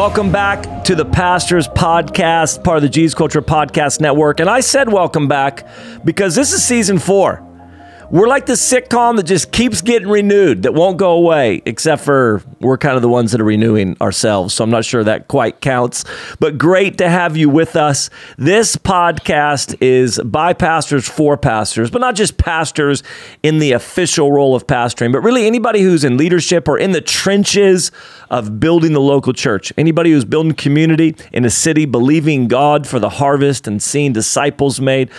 Welcome back to the Pastors Podcast, part of the Jesus Culture Podcast Network. And I said welcome back because this is season 4. We're like the sitcom that just keeps getting renewed, that won't go away, except for we're kind of the ones that are renewing ourselves. So I'm not sure that quite counts, but great to have you with us. This podcast is by pastors for pastors, but not just pastors in the official role of pastoring, but really anybody who's in leadership or in the trenches of building the local church. Anybody who's building community in a city, believing God for the harvest and seeing disciples made.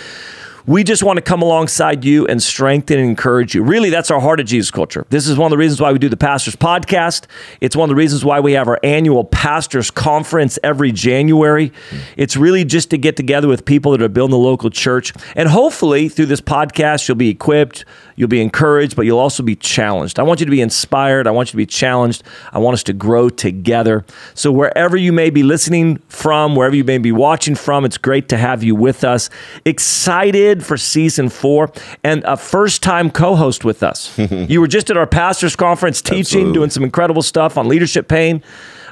We just want to come alongside you and strengthen and encourage you. Really, that's our heart at Jesus Culture. This is one of the reasons why we do the Pastors Podcast. It's one of the reasons why we have our annual Pastors Conference every January. It's really just to get together with people that are building the local church. And hopefully, through this podcast, you'll be equipped, you'll be encouraged, but you'll also be challenged. I want you to be inspired. I want you to be challenged. I want us to grow together. So wherever you may be listening from, wherever you may be watching from, it's great to have you with us. Excited for season 4 and a first-time co-host with us. You were just at our pastors conference teaching, Absolutely. Doing some incredible stuff on leadership pain,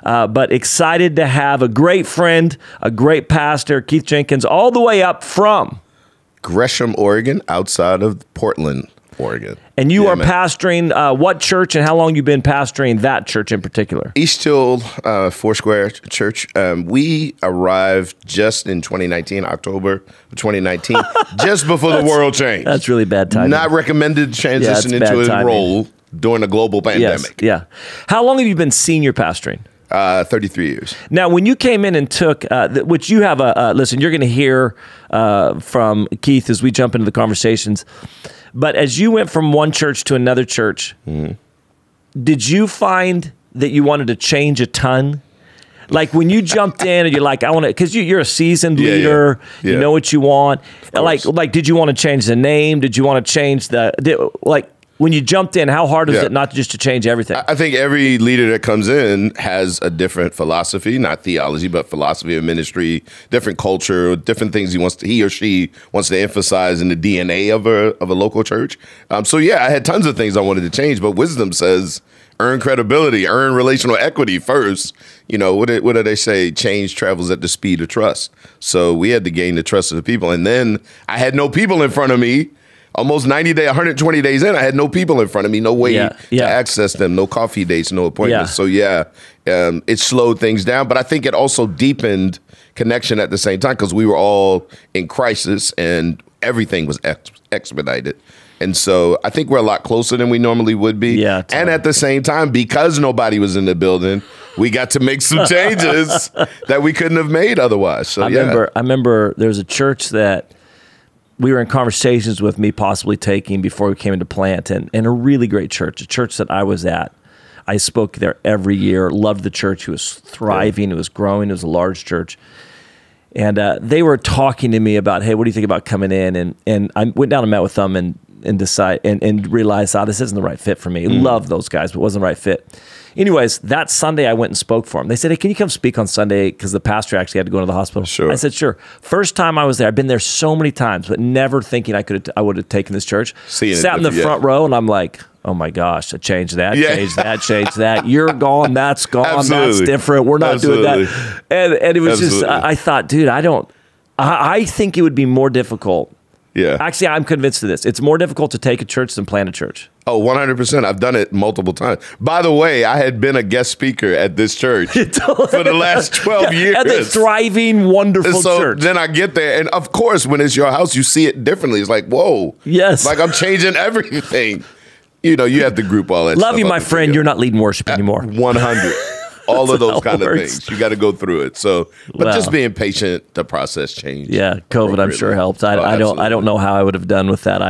but excited to have a great friend, a great pastor, Keith Jenkins, all the way up from Gresham, Oregon, outside of Portland, Oregon. And you are man. pastoring what church, and how long you been pastoring that church in particular? East Hill Foursquare Church. We arrived just in 2019, October of 2019, just before the world changed. That's really bad timing. Not recommended to transition Yeah, it's into bad a timing. role during a global pandemic. Yes, yeah. How long have you been senior pastoring? 33 years. Now, when you came in and took, which you have listen, you're going to hear from Keith as we jump into the conversations, but as you went from one church to another church, did you find that you wanted to change a ton? Like when you jumped in and you're like, I want to, because you're a seasoned leader, Yeah. you know what you want. Like, did you want to change the name? Did you want to change when you jumped in, how hard is it not just to change everything? I think every leader that comes in has a different philosophy, not theology, but philosophy of ministry, different culture, different things he or she wants to emphasize in the DNA of a local church. So yeah, I had tons of things I wanted to change, but wisdom says earn credibility, earn relational equity first. You know, what do they say? Change travels at the speed of trust. So we had to gain the trust of the people. And then I had no people in front of me. Almost 120 days in, I had no people in front of me, no way to access them, no coffee dates, no appointments. So it slowed things down, but I think it also deepened connection at the same time because we were all in crisis and everything was expedited. And so I think we're a lot closer than we normally would be. Yeah, totally. And at the same time, because nobody was in the building, we got to make some changes that we couldn't have made otherwise. So I remember there was a church that we were in conversations with me possibly taking before we came into plant, and a really great church, a church that I was at. I spoke there every year, loved the church. It was thriving, it was growing, it was a large church. And they were talking to me about, hey, what do you think about coming in? And I went down and met with them and realized, this isn't the right fit for me. Love those guys, but it wasn't the right fit. Anyways, that Sunday I went and spoke for them. They said, hey, can you come speak on Sunday? Because the pastor actually had to go to the hospital. Sure. I said, sure. First time I was there, I've been there so many times, but never thinking I would have taken this church. Sat in the front row and I'm like, oh my gosh, I changed that, changed that. You're gone, that's gone, Absolutely. That's different. We're not doing that. And it was just, I thought, dude, I think it would be more difficult. Yeah. Actually, I'm convinced of this. It's more difficult to take a church than plant a church. Oh, 100%. I've done it multiple times. By the way, I had been a guest speaker at this church for the last 12 years. At the thriving, wonderful church. Then I get there, and of course, when it's your house, you see it differently. It's like, whoa. Yes. Like I'm changing everything. You know, you have to group all that stuff. Love you, my friend. You're not leading worship anymore. 100. All of those kind of works. things. You got to go through it. So, but just being patient to process change. Yeah, COVID, I'm sure helped. I don't know how I would have done with that.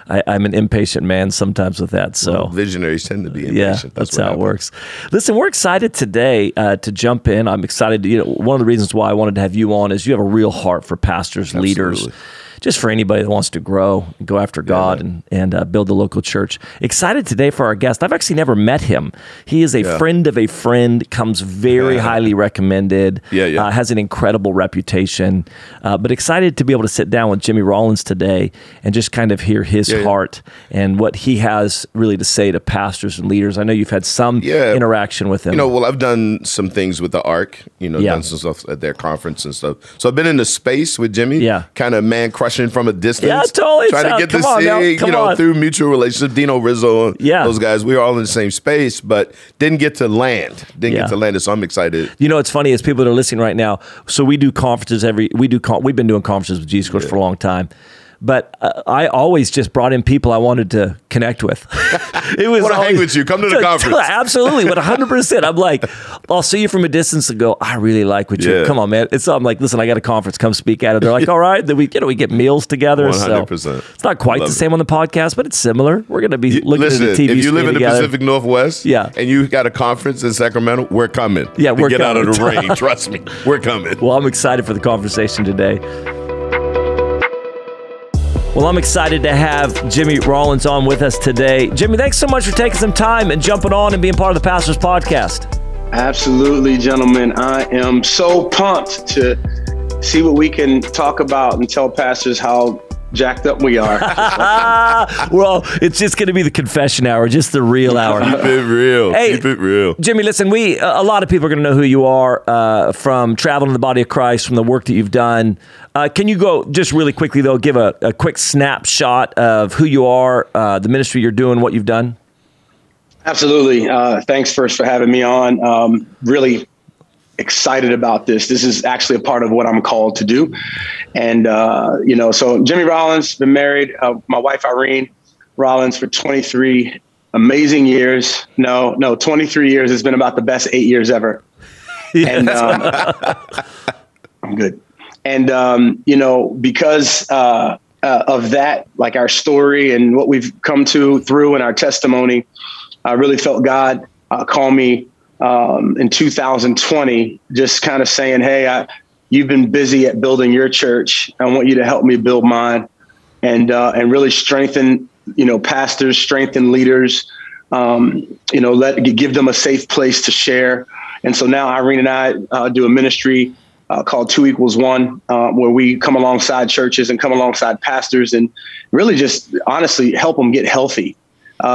I'm an impatient man sometimes with that. So visionaries tend to be impatient. Yeah, that's how it works. Listen, we're excited today to jump in. I'm excited. One of the reasons why I wanted to have you on is you have a real heart for pastors, leaders. just for anybody that wants to grow and go after God and build the local church. Excited today for our guest. I've actually never met him. He is a friend of a friend, comes very highly recommended, has an incredible reputation, but excited to be able to sit down with Jimmy Rollins today and just kind of hear his heart and what he has really to say to pastors and leaders. I know you've had some interaction with him. Well, I've done some things with the ARC, done some stuff at their conference and stuff. So I've been in the space with Jimmy, kind of man crushing from a distance. Yeah, totally. Trying to get to see, through mutual relationship, Dino Rizzo, those guys, we were all in the same space, but didn't get to land. So I'm excited. It's funny as people that are listening right now. So we do conferences we've been doing conferences with Jesus Coach for a long time. But I always just brought in people I wanted to connect with. It was want to hang with you. Come to the conference. Absolutely, but 100%. I'm like, I'll see you from a distance and go, I really like what you. Come on, man. I'm like, listen, I got a conference. Come speak at it. They're like, all right. Then we get meals together. 100%. So it's not quite the same on the podcast, but it's similar. We're going to be looking at the TV. If you live in the together. Pacific Northwest, and you got a conference in Sacramento, we're coming. Yeah, we're get coming. Out of the rain. Trust me, we're coming. Well, I'm excited for the conversation today. Well, I'm excited to have Jimmy Rollins on with us today. Jimmy, thanks so much for taking some time and jumping on and being part of the Pastors Podcast. Absolutely, gentlemen. I am so pumped to see what we can talk about and tell pastors how jacked up we are. Well, it's just going to be the confession hour, just the real hour. Keep it real. Hey, keep it real. Jimmy, listen, a lot of people are going to know who you are from traveling in the body of Christ, from the work that you've done. Can you go just really quickly, though, give a quick snapshot of who you are, the ministry you're doing, what you've done? Absolutely. Thanks first for having me on. Really excited about this. This is actually a part of what I'm called to do. And, so Jimmy Rollins, been married, my wife, Irene Rollins, for 23 amazing years. No, 23 years. It's been about the best 8 years ever. And I'm good. And, because of that, like our story and what we've come through in our testimony, I really felt God call me in 2020, just kind of saying, hey, you've been busy at building your church. I want you to help me build mine and really strengthen, pastors, strengthen leaders, give them a safe place to share. And so now Irene and I do a ministry called 2 = 1, where we come alongside churches and come alongside pastors and really just honestly help them get healthy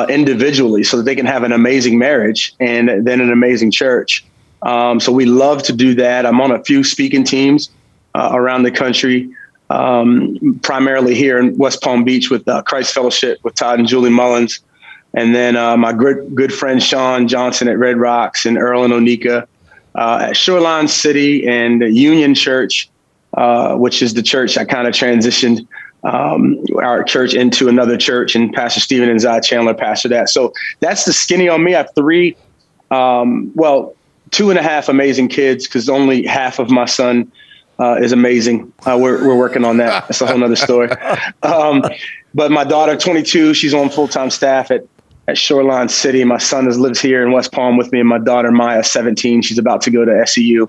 individually so that they can have an amazing marriage and then an amazing church. So we love to do that. I'm on a few speaking teams around the country, primarily here in West Palm Beach with Christ Fellowship with Todd and Julie Mullins. And then my good friend Sean Johnson at Red Rocks and Earl and Onika at Shoreline City and Union Church, which is the church I kind of transitioned our church into another church, and Pastor Stephen and Zai Chandler pastor that. So that's the skinny on me. I have 3, 2.5 amazing kids, because only half of my son is amazing. We're working on that. That's a whole nother story. But my daughter, 22, she's on full-time staff at Shoreline City. My son lives here in West Palm with me, and my daughter, Maya, 17, she's about to go to SEU.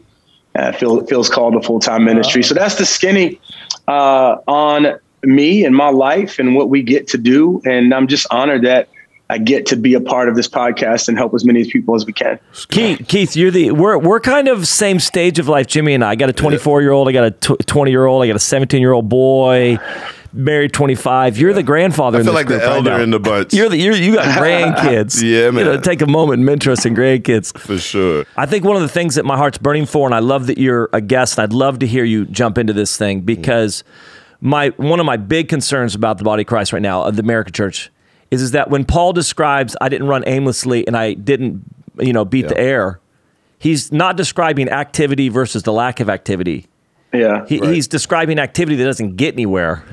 Feels called to full-time ministry. So that's the skinny on me and my life and what we get to do. And I'm just honored that I get to be a part of this podcast and help as many people as we can. Keith, we're kind of same stage of life, Jimmy and I. I got a 24-year-old, I got a 20-year-old, I got a 17-year-old boy, married 25. You're the grandfather. I feel like the elder in the bunch. You got grandkids. Yeah, man. Take a moment and mentor us in grandkids. For sure. I think one of the things that my heart's burning for, and I love that you're a guest, and I'd love to hear you jump into this thing, because one of my big concerns about the body of Christ right now, of the American church, is that when Paul describes, I didn't run aimlessly and I didn't, beat the air, he's not describing activity versus the lack of activity. Yeah. He's describing activity that doesn't get anywhere.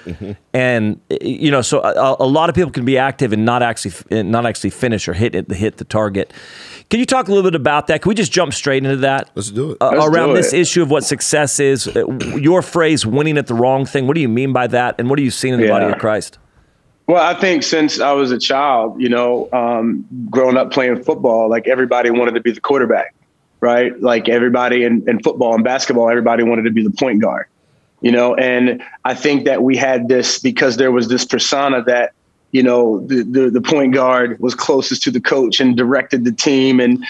Mm-hmm. And so a lot of people can be active and not actually finish or hit the target. Can you talk a little bit about that? Can we just jump straight into that? Let's do it. Around this issue of what success is, your phrase, winning at the wrong thing. What do you mean by that? And what are you seeing in the body of Christ? Well, I think since I was a child, growing up playing football, like everybody wanted to be the quarterback, right? Like everybody in football and basketball, everybody wanted to be the point guard. And I think that we had this because there was this persona that, the point guard was closest to the coach and directed the team and,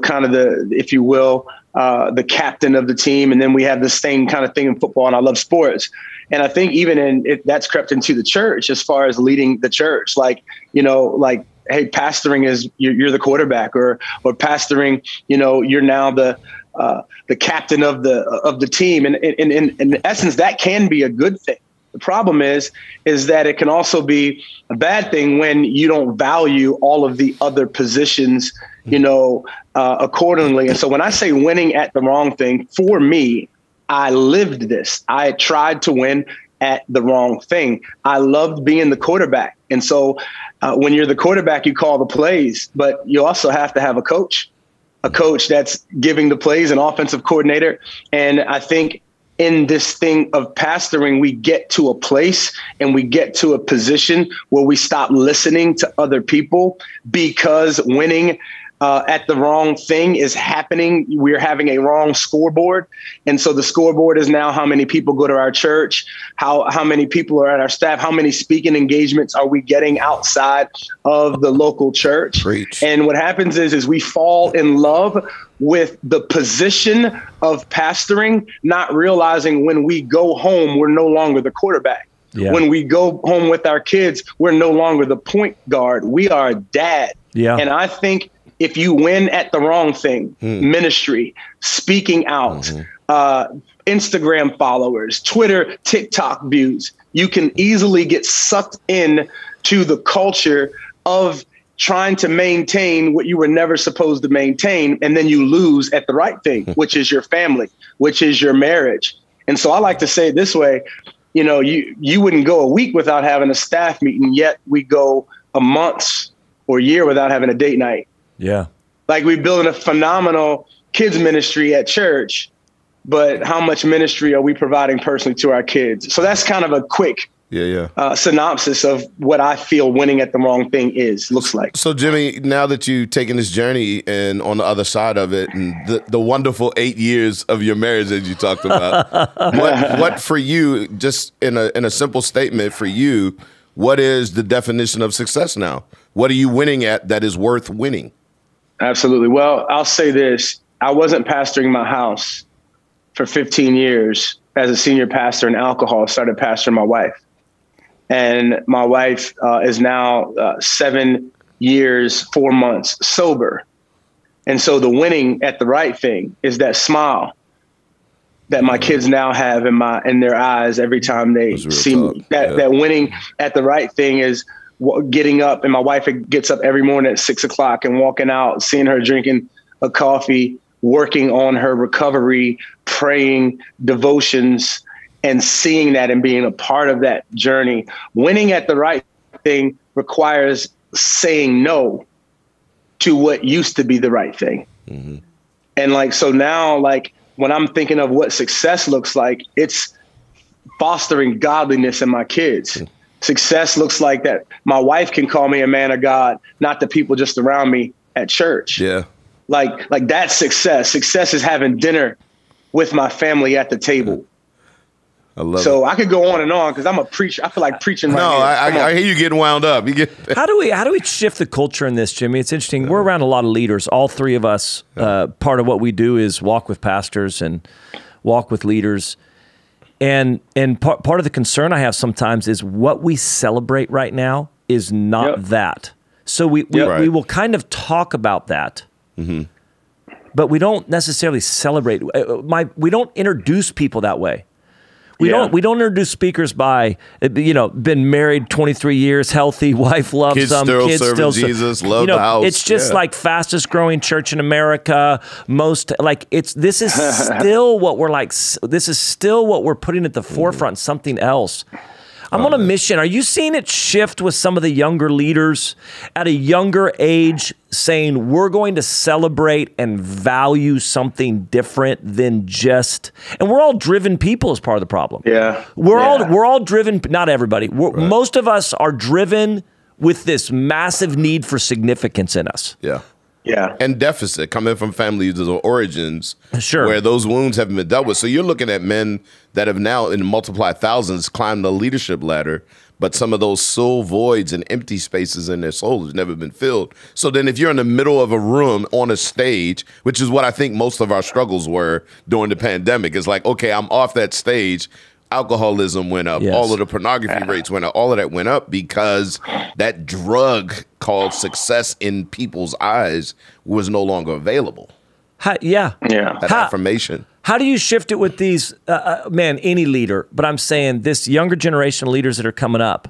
kind of if you will, the captain of the team. And then we have the same kind of thing in football, and I love sports. And I think even that's crept into the church as far as leading the church, hey, pastoring is you're the quarterback, or pastoring, you're now the captain of the team. And in essence, that can be a good thing. The problem is that it can also be a bad thing when you don't value all of the other positions, accordingly. And so when I say winning at the wrong thing, for me, I lived this. I tried to win at the wrong thing. I loved being the quarterback. And so when you're the quarterback, you call the plays, but you also have to have a coach that's giving the plays, an offensive coordinator. And I think in this thing of pastoring, we get to a place and we get to a position where we stop listening to other people because winning at the wrong thing is happening. We're having a wrong scoreboard. And so the scoreboard is now how many people go to our church, how many people are at our staff, how many speaking engagements are we getting outside of the local church. Preach. And what happens is we fall in love with the position of pastoring, not realizing when we go home, we're no longer the quarterback. Yeah. When we go home with our kids, we're no longer the point guard. We are dad. Yeah. And I think if you win at the wrong thing, ministry, speaking out, Instagram followers, Twitter, TikTok views, you can easily get sucked in to the culture of trying to maintain what you were never supposed to maintain. And then you lose at the right thing, which is your family, which is your marriage. And so I like to say it this way, you wouldn't go a week without having a staff meeting, yet we go a month or year without having a date night. Yeah. Like we're building a phenomenal kids ministry at church, but how much ministry are we providing personally to our kids? So that's kind of a quick synopsis of what I feel winning at the wrong thing looks like. So Jimmy, now that you've taken this journey and on the other side of it and the wonderful 8 years of your marriage that you talked about, what for you, just in a simple statement for you, what is the definition of success now? What are you winning at that is worth winning? Absolutely. Well, I'll say this. I wasn't pastoring my house for 15 years as a senior pastor in alcohol. I started pastoring my wife. And my wife is now 7 years, 4 months sober. And so the winning at the right thing is that smile that my kids now have in their eyes every time they see me. That winning at the right thing is getting up, and my wife gets up every morning at 6 o'clock and walking out, seeing her drinking a coffee, working on her recovery, praying devotions, and seeing that and being a part of that journey. Winning at the right thing requires saying no to what used to be the right thing. Mm-hmm. And so now, when I'm thinking of what success looks like, it's fostering godliness in my kids. Mm-hmm. Success looks like that my wife can call me a man of God, not the people just around me at church. Yeah. Like that's success. Success is having dinner with my family at the table. I love it. I could go on and on because I'm a preacher. I feel like preaching right now. I hear you getting wound up. How do we shift the culture in this, Jimmy? It's interesting. We're around a lot of leaders. All three of us, part of what we do is walk with pastors and walk with leaders. And part of the concern I have sometimes is what we celebrate right now is not that. So we will kind of talk about that, but we don't necessarily celebrate. We don't introduce people that way. We don't introduce speakers by, been married 23 years, healthy, wife loves kids them, kids still Jesus, love the house. It's just like fastest growing church in America. This is still what we're putting at the forefront, something else. I'm on a mission. Are you seeing it shift with some of the younger leaders at a younger age saying we're going to celebrate and value something different than just, and we're all driven people as part of the problem. Yeah. We're all driven, not everybody. Most of us are driven with this massive need for significance in us. Yeah. Yeah. and deficit coming from families of origins Sure. where those wounds haven't been dealt with. So you're looking at men that have now, in multiplied thousands, climbed the leadership ladder, but some of those soul voids and empty spaces in their soul have never been filled. So then if you're in the middle of a room on a stage, which is what I think most of our struggles were during the pandemic, it's like, okay, I'm off that stage. Alcoholism went up. Yes. All of the pornography rates went up. All of that went up because that drug called success in people's eyes was no longer available. Yeah. That affirmation. How do you shift it with these, any leader, but I'm saying this younger generation of leaders that are coming up,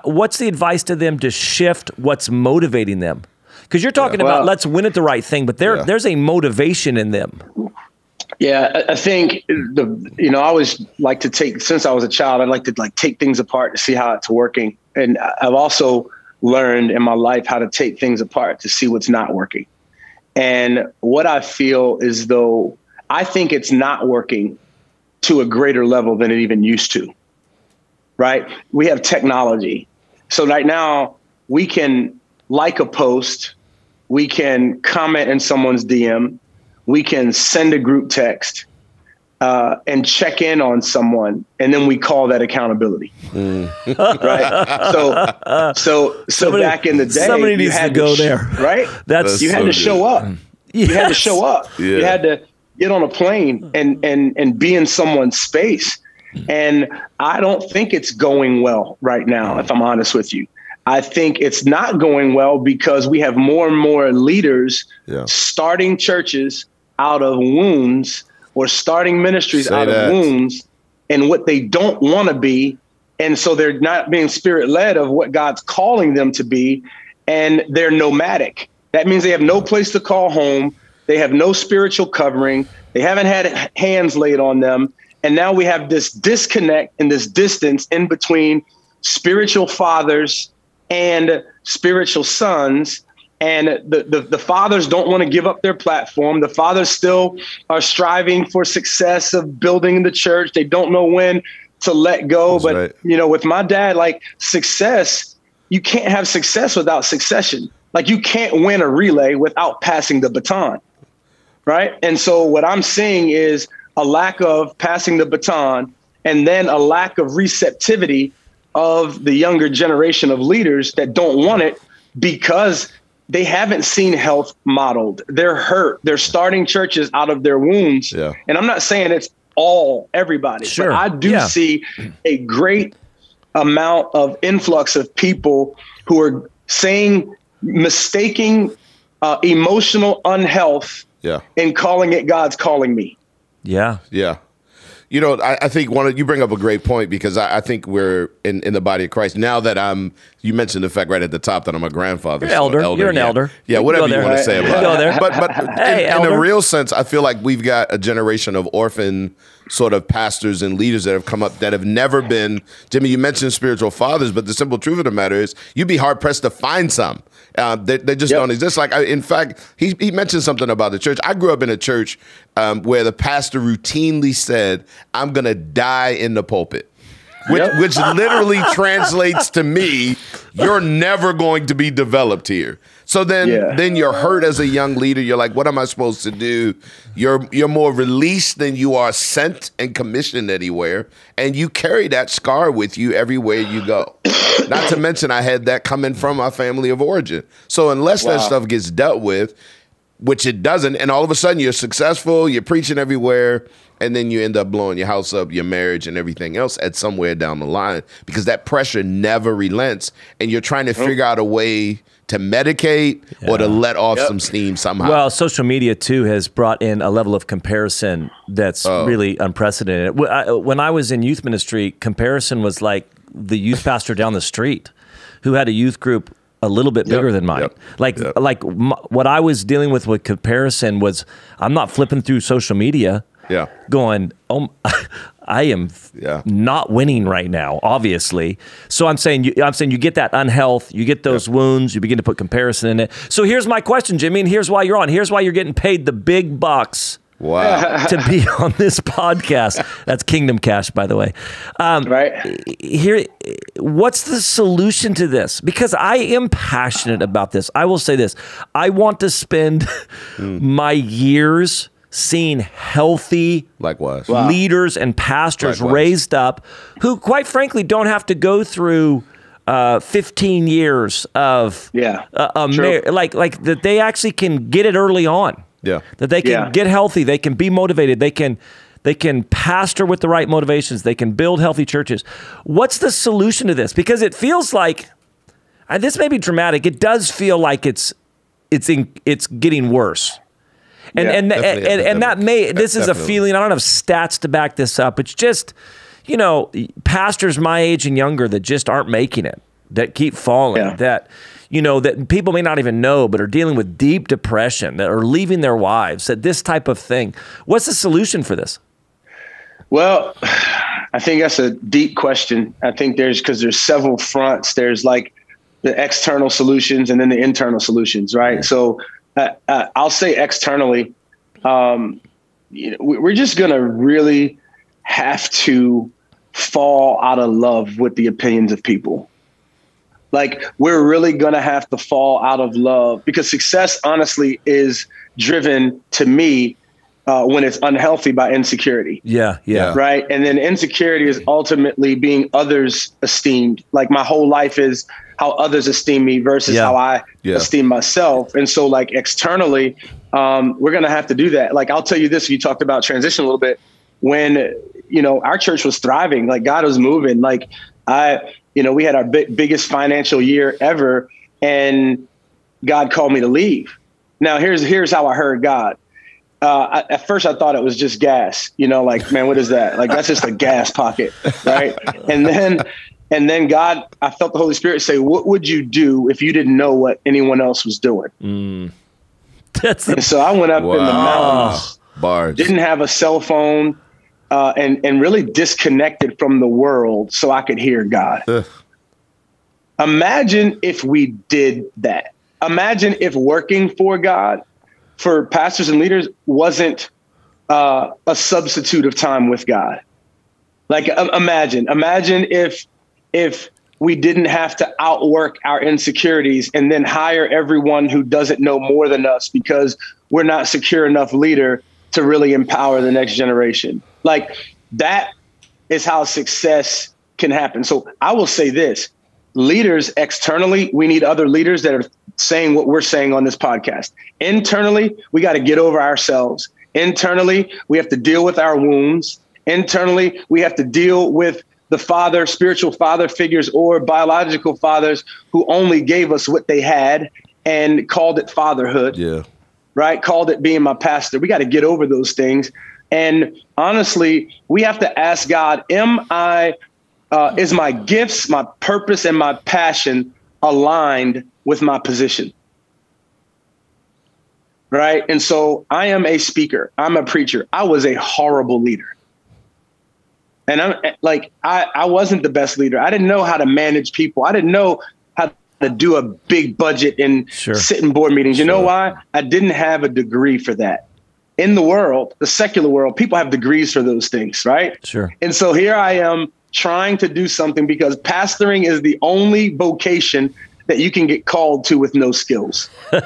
what's the advice to them to shift what's motivating them? Because you're talking about let's win at the right thing, but there's a motivation in them. Yeah, I think I always like to since I was a child, I like to take things apart to see how it's working. And I've also learned in my life how to take things apart to see what's not working. And what I feel is though, I think it's not working to a greater level than it even used to, right? We have technology. So right now we can like a post, we can comment in someone's DM, we can send a group text and check in on someone, and then we call that accountability. Right? So somebody, back in the day, somebody needs to go there, right? You had to show up. You had to show up. Yeah. You had to get on a plane and be in someone's space. And I don't think it's going well right now, if I'm honest with you. I think it's not going well because we have more and more leaders starting churches out of wounds or starting ministries out of wounds and what they don't want to be. And so they're not being spirit led of what God's calling them to be. And they're nomadic. That means they have no place to call home. They have no spiritual covering. They haven't had hands laid on them. And now we have this disconnect and this distance in between spiritual fathers and spiritual sons. And the fathers don't want to give up their platform. The fathers still are striving for success of building the church. They don't know when to let go. That's but, right. With my dad, success, you can't have success without succession. You can't win a relay without passing the baton. Right. And so what I'm seeing is a lack of passing the baton and then a lack of receptivity of the younger generation of leaders that don't want it because they haven't seen health modeled. They're hurt. They're starting churches out of their wounds. Yeah. And I'm not saying it's everybody, sure. But I do see a great amount of influx of people who are mistaking emotional unhealth and calling it God's calling me. Yeah. Yeah. I think you bring up a great point because I think we're in the body of Christ now that you mentioned the fact right at the top that I'm a grandfather. You're You're an elder. Yeah, whatever you want to say about it. There. But in a real sense, I feel like we've got a generation of orphan sort of pastors and leaders that have come up that have never been, Jimmy, you mentioned spiritual fathers, but the simple truth of the matter is you'd be hard pressed to find some. They just don't exist. In fact, he mentioned something about the church. I grew up in a church where the pastor routinely said, "I'm going to die in the pulpit," which literally translates to me, "You're never going to be developed here." So then you're hurt as a young leader. You're like, what am I supposed to do? You're more released than you are sent and commissioned anywhere. And you carry that scar with you everywhere you go. Not to mention I had that coming from my family of origin. So unless that stuff gets dealt with, which it doesn't, and all of a sudden you're successful, you're preaching everywhere, and then you end up blowing your house up, your marriage, and everything else at somewhere down the line because that pressure never relents, and you're trying to figure out a way to medicate or to let off some steam somehow. Well, social media, too, has brought in a level of comparison that's really unprecedented. When I was in youth ministry, comparison was like the youth pastor down the street who had a youth group a little bit bigger than mine. What I was dealing with comparison was I'm not flipping through social media going, I am not winning right now, obviously. So I'm saying you get that unhealth, you get those wounds, you begin to put comparison in it. So here's my question, Jimmy, and here's why you're on. Here's why you're getting paid the big bucks to be on this podcast. That's Kingdom Cash, by the way. Right. Here, what's the solution to this? Because I am passionate about this. I will say this. I want to spend my years seeing healthy Likewise. leaders and pastors raised up who, quite frankly, don't have to go through 15 years of like that they actually can get it early on. Yeah. That they can get healthy, they can be motivated, they can pastor with the right motivations, they can build healthy churches. What's the solution to this? Because it feels like, and this may be dramatic, it does feel like it's getting worse. And that may, this is a feeling, I don't have stats to back this up. It's just, pastors my age and younger that just aren't making it, that keep falling, that people may not even know, but are dealing with deep depression, that are leaving their wives, that this type of thing. What's the solution for this? Well, I think that's a deep question. I think because there's several fronts. There's like the external solutions and then the internal solutions, right? So I'll say externally, we're just going to really have to fall out of love with the opinions of people. Like, we're really going to have to fall out of love, because success, honestly, is driven, to me, when it's unhealthy, by insecurity. Yeah. Right. And then insecurity is ultimately being others esteemed. Like, my whole life is how others esteem me versus how I esteem myself. And so, like, externally, we're going to have to do that. Like, I'll tell you this, you talked about transition a little bit. When, our church was thriving, like, God was moving, like, we had our biggest financial year ever, and God called me to leave. Now, here's how I heard God. At first I thought it was just gas, like, man, what is that? Like, that's just a gas pocket. Right. And then God, I felt the Holy Spirit say, what would you do if you didn't know what anyone else was doing? And so I went up in the mountains, didn't have a cell phone, and really disconnected from the world so I could hear God. Imagine if we did that. Imagine if working for God, for pastors and leaders, wasn't a substitute of time with God. Like, imagine if we didn't have to outwork our insecurities and then hire everyone who doesn't know more than us because we're not secure enough leader to really empower the next generation. Like, that is how success can happen. So I will say this, leaders externally, we need other leaders that are saying what we're saying on this podcast. Internally, we got to get over ourselves. Internally, we have to deal with our wounds. Internally, we have to deal with the spiritual father figures or biological fathers who only gave us what they had and called it fatherhood. Yeah. Right? Called it being my pastor. We got to get over those things. And honestly, we have to ask God, is my gifts, my purpose, and my passion aligned with my position? Right? And so I am a speaker. I'm a preacher. I was a horrible leader. And I wasn't the best leader. I didn't know how to manage people. I didn't know how to do a big budget and sit in board meetings. You know why? I didn't have a degree for that. In the world, the secular world, people have degrees for those things, right? Sure. And so here I am trying to do something, because pastoring is the only vocation that you can get called to with no skills. Why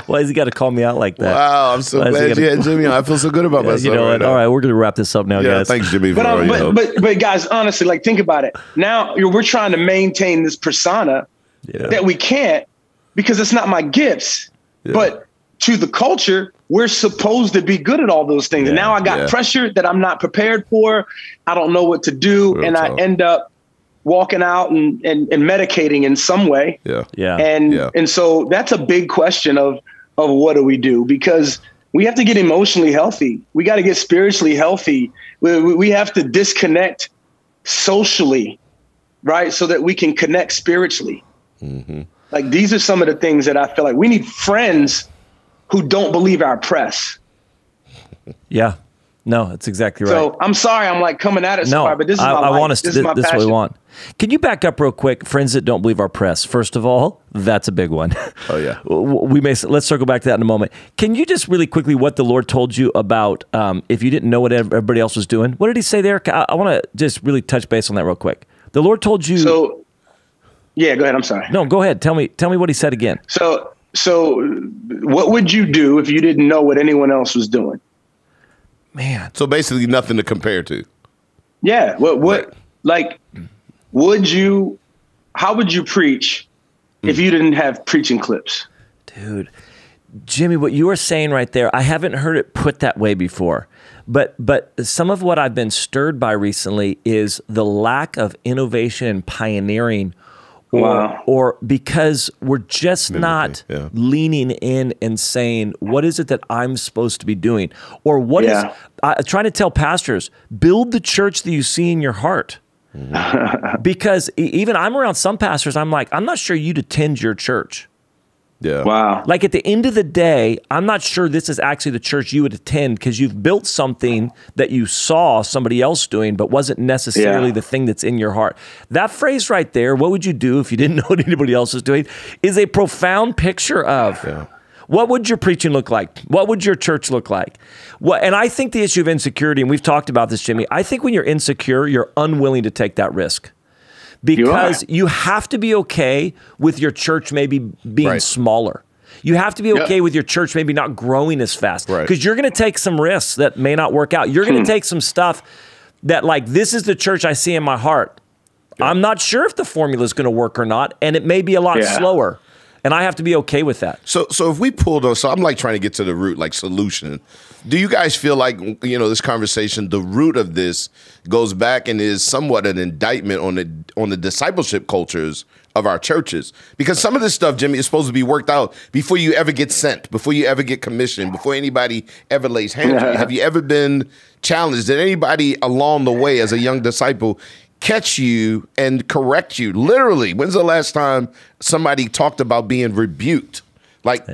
has he got to call me out like that? Wow, I'm so glad you had Jimmy on. I feel so good about myself. You know what? All right, we're going to wrap this up now, guys. Thanks, Jimmy. But guys, honestly, like, think about it. Now we're trying to maintain this persona that we can't, because it's not my gifts. Yeah. But to the culture, we're supposed to be good at all those things. And now I got pressure that I'm not prepared for. I don't know what to do. I end up walking out and medicating in some way. And so that's a big question of what do we do? Because we have to get emotionally healthy. We got to get spiritually healthy. We have to disconnect socially, right? So that we can connect spiritually. Mm-hmm. Like, these are some of the things that I feel like we need friends who don't believe our press. Yeah. No, that's exactly right. So I'm sorry, I'm like coming at it so hard, but this is my life. Want us. This is my this is passion. what we want. Can you back up real quick, friends that don't believe our press? First of all, that's a big one. Oh yeah. Let's circle back to that in a moment. Can you just really quickly what the Lord told you about if you didn't know what everybody else was doing? What did He say there? I want to just really touch base on that real quick. The Lord told you. So, yeah, go ahead. I'm sorry. No, go ahead. Tell me what He said again. So what would you do if you didn't know what anyone else was doing? Man. So basically nothing to compare to. Yeah. What like how would you preach if you didn't have preaching clips? Dude, Jimmy, what you were saying right there, I haven't heard it put that way before. But some of what I've been stirred by recently is the lack of innovation and pioneering, or because we're just not leaning in and saying, what is it that I'm supposed to be doing? Or what is trying to tell pastors, build the church that you see in your heart. Because even I'm around some pastors, I'm like, I'm not sure you'd attend your church. Yeah. Wow. Like at the end of the day, I'm not sure this is actually the church you would attend because you've built something that you saw somebody else doing, but wasn't necessarily the thing that's in your heart. That phrase right there, what would you do if you didn't know what anybody else was doing, is a profound picture of what would your preaching look like? What would your church look like? And I think the issue of insecurity, and we've talked about this, Jimmy, I think when you're insecure, you're unwilling to take that risk. Because you have to be okay with your church maybe being smaller. You have to be okay with your church maybe not growing as fast. Because you're going to take some risks that may not work out. You're going to take some stuff that like, this is the church I see in my heart. I'm not sure if the formula is going to work or not. And it may be a lot slower. And I have to be okay with that. So if we pulled on, so I'm like trying to get to the root, like solution. Do you guys feel like, this conversation, the root of this goes back and is somewhat an indictment on the discipleship cultures of our churches? Because some of this stuff, Jimmy, is supposed to be worked out before you ever get sent, before you ever get commissioned, before anybody ever lays hands on you. Have you ever been challenged? Did anybody along the way as a young disciple catch you and correct you? Literally, when's the last time somebody talked about being rebuked? Like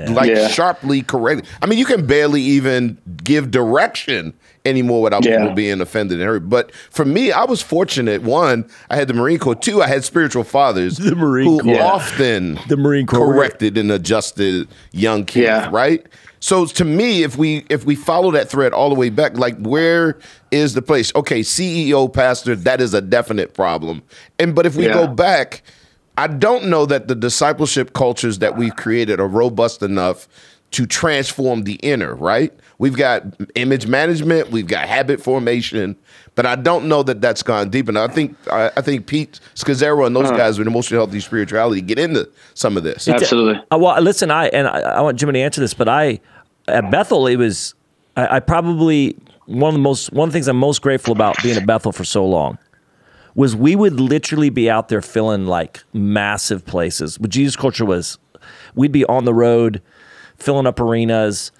sharply corrected. I mean, you can barely even give direction anymore without people being offended and hurt. But for me, I was fortunate. One, I had the Marine Corps. Two, I had spiritual fathers who often corrected and adjusted young kids, right? So to me, if we follow that thread all the way back, like where is the place? Okay, CEO, pastor, that is a definite problem. But if we go back, I don't know that the discipleship cultures that we've created are robust enough to transform the inner, right? We've got image management, we've got habit formation, but I don't know that that's gone deep enough. I think Pete Scazzaro and those guys with emotional healthy spirituality get into some of this. Absolutely. Well, listen, I want Jimmy to answer this, but at Bethel, it was I probably one of the things I'm most grateful about being at Bethel for so long was we would literally be out there filling like massive places. What Jesus Culture was, we'd be on the road filling up arenas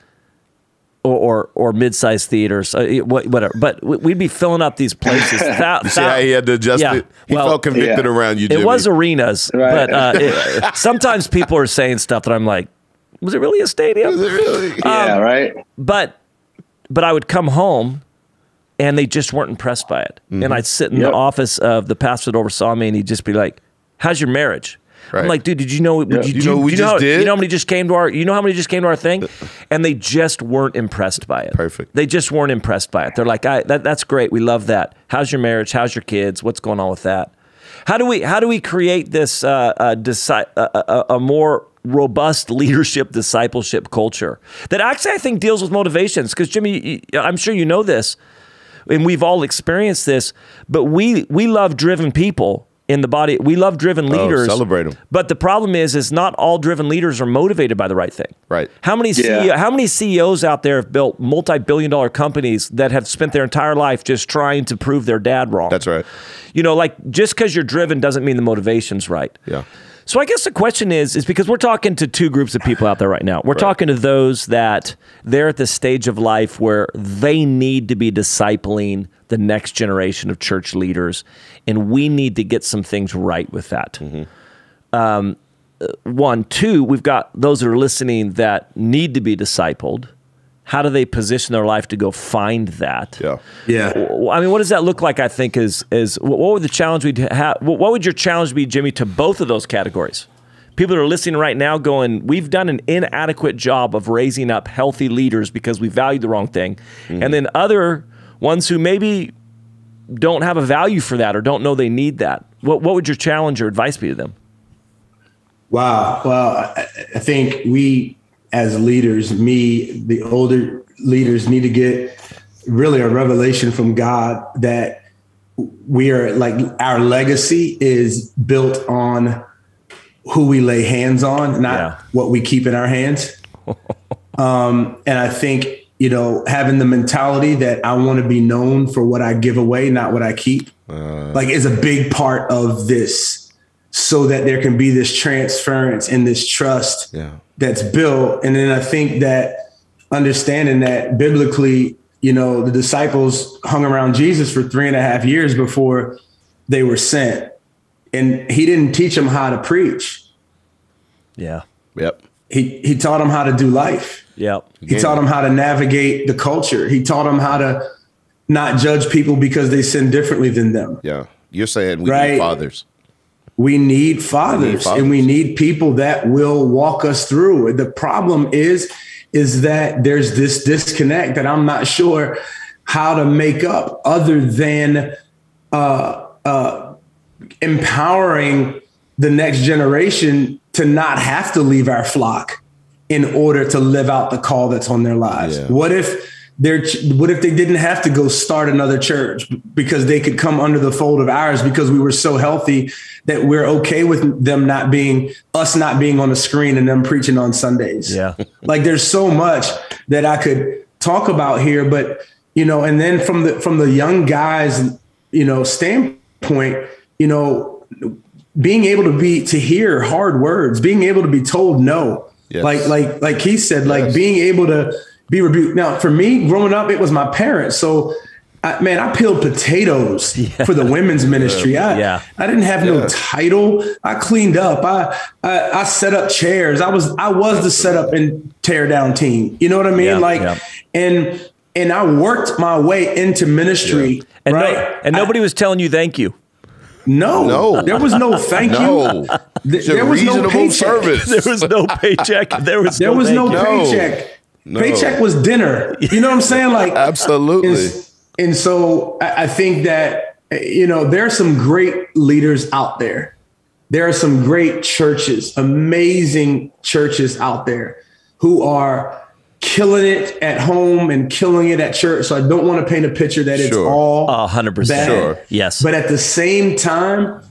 or mid-sized theaters, whatever. But we'd be filling up these places. You see how he had to adjust it? He felt convicted around you, Jimmy. It was arenas, but sometimes people are saying stuff that I'm like, was it really a stadium? Was it really? Right. But I would come home and they just weren't impressed by it. And I'd sit in the office of the pastor that oversaw me and he'd just be like, how's your marriage? Right. I'm like, dude, did you know? You know how many just came to our? You know how many just came to our thing? And they just weren't impressed by it. Perfect. They just weren't impressed by it. They're like, that's great. We love that. How's your marriage? How's your kids? What's going on with that? How do we create this a more robust leadership discipleship culture that actually I think deals with motivations? Because Jimmy, I'm sure you know this, and we've all experienced this. But we love driven people. In the body, we love driven leaders. Celebrate them. But the problem is not all driven leaders are motivated by the right thing. Right. How many CEOs out there have built multi-billion-dollar companies that have spent their entire life just trying to prove their dad wrong? That's right. Like just because you're driven doesn't mean the motivation's right. Yeah. So I guess the question is because we're talking to two groups of people out there right now. We're talking to those that they're at the stage of life where they need to be discipling the next generation of church leaders, and we need to get some things right with that. One. Two, we've got those that are listening that need to be discipled. how do they position their life to go find that? Yeah. I mean, what does that look like? I think is what would the challenge we'd have? What would your challenge be, Jimmy, to both of those categories? People that are listening right now going, we've done an inadequate job of raising up healthy leaders because we valued the wrong thing. And then other ones who maybe don't have a value for that or don't know they need that. What would your challenge or advice be to them? Wow. Well, I think we as leaders, the older leaders, need to get really a revelation from God that we are like, our legacy is built on who we lay hands on, not what we keep in our hands. And I think, having the mentality that I want to be known for what I give away, not what I keep, is a big part of this, so that there can be this transference and this trust that's built. And then I think that understanding that biblically, the disciples hung around Jesus for 3.5 years before they were sent. And he didn't teach them how to preach. Yep. He taught them how to do life. Yep. He taught them how to navigate the culture. He taught them how to not judge people because they sin differently than them. Yeah. You're saying we need fathers. We need fathers, and we need people that will walk us through. The problem is that there's this disconnect that I'm not sure how to make up, other than empowering the next generation to not have to leave our flock in order to live out the call that's on their lives. Yeah. What if they didn't have to go start another church because they could come under the fold of ours because we were so healthy that we're okay with them not being on the screen and them preaching on Sundays. Yeah. Like, there's so much that I could talk about here, but, and then from the young guys, standpoint, being able to hear hard words, being able to be told no, like he said, like being able to be rebuked. Now, for me, growing up, it was my parents. So, I peeled potatoes for the women's ministry. I didn't have no title. I cleaned up. I set up chairs. I was the set up and tear down team. You know what I mean? And I worked my way into ministry. And right? Nobody was telling you thank you. No, there was no thank you. There was no paycheck. Service. There was no paycheck. There was no paycheck. No. Paycheck was dinner. You know what I'm saying? Like, absolutely. And so I think that, there are some great leaders out there. There are some great churches, amazing churches out there who are killing it at home and killing it at church. So I don't want to paint a picture that it's all 100%. bad. Sure. Yes. But at the same time,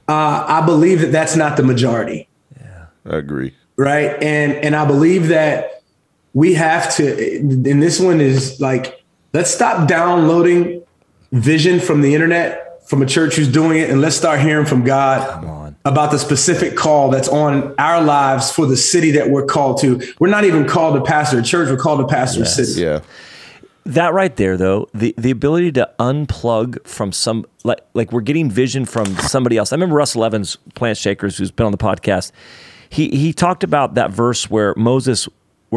I believe that that's not the majority. Yeah, I agree. Right. And I believe that we have to, and this one is like, let's stop downloading vision from the internet, from a church who's doing it, and let's start hearing from God about the specific call that's on our lives for the city that we're called to. We're not even called to pastor a church, we're called to pastor a city. Yeah. That right there, though, the ability to unplug from some, like we're getting vision from somebody else. I remember Russell Evans, Plant Shakers, who's been on the podcast. He talked about that verse where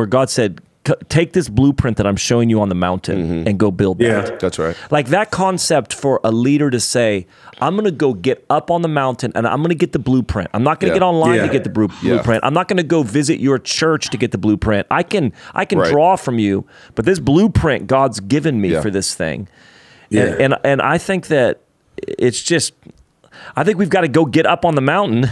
God said, take this blueprint that I'm showing you on the mountain and go build that. Yeah, that's right. Like that concept for a leader to say, I'm going to go get up on the mountain and I'm going to get the blueprint. I'm not going to get online to get the blueprint. I'm not going to go visit your church to get the blueprint. I can draw from you, but this blueprint God's given me for this thing. Yeah. And I think that it's just, I think we've got to go get up on the mountain